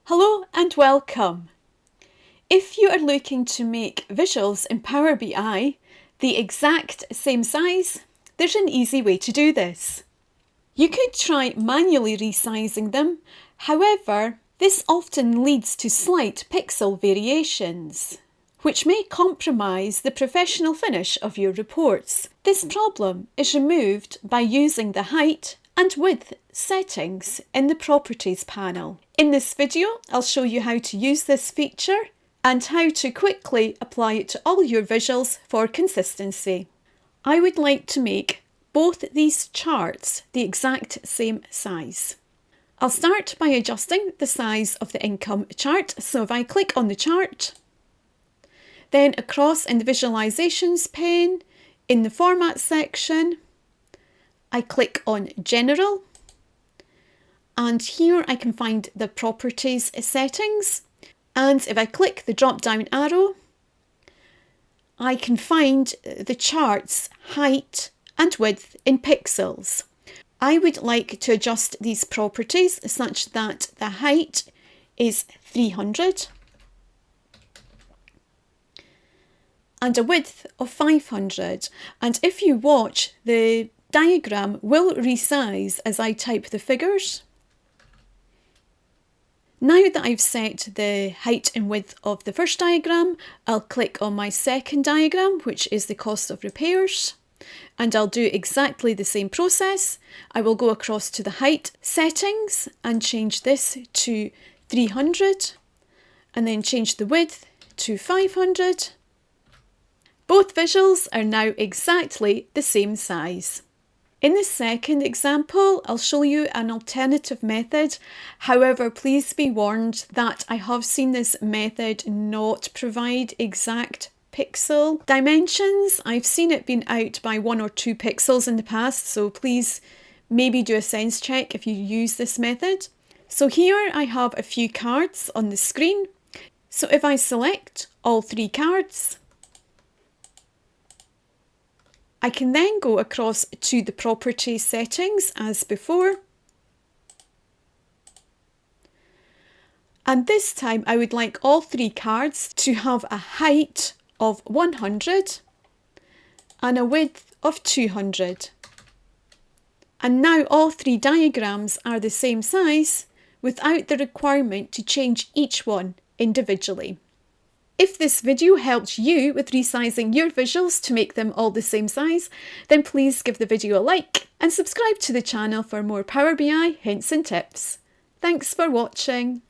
Hello and welcome. If you are looking to make visuals in Power BI the exact same size, there's an easy way to do this. You could try manually resizing them, however, this often leads to slight pixel variations, which may compromise the professional finish of your reports. This problem is removed by using the height and width settings in the Properties panel. In this video, I'll show you how to use this feature and how to quickly apply it to all your visuals for consistency. I would like to make both these charts the exact same size. I'll start by adjusting the size of the income chart. So if I click on the chart, then across in the Visualizations pane, in the Format section, I click on General, and here I can find the Properties settings, and if I click the drop down arrow, I can find the chart's height and width in pixels. I would like to adjust these properties such that the height is 300 and a width of 500, and if you watch, the diagram will resize as I type the figures. Now that I've set the height and width of the first diagram, I'll click on my second diagram, which is the cost of repairs, and I'll do exactly the same process. I will go across to the height settings and change this to 300, and then change the width to 500. Both visuals are now exactly the same size. In the second example, I'll show you an alternative method. However, please be warned that I have seen this method not provide exact pixel dimensions. I've seen it been out by 1 or 2 pixels in the past, so please maybe do a sense check if you use this method. So here I have a few cards on the screen. So if I select all 3 cards, I can then go across to the property settings as before. And this time I would like all 3 cards to have a height of 100 and a width of 200. And now all 3 diagrams are the same size without the requirement to change each one individually. If this video helped you with resizing your visuals to make them all the same size, then please give the video a like and subscribe to the channel for more Power BI hints and tips. Thanks for watching.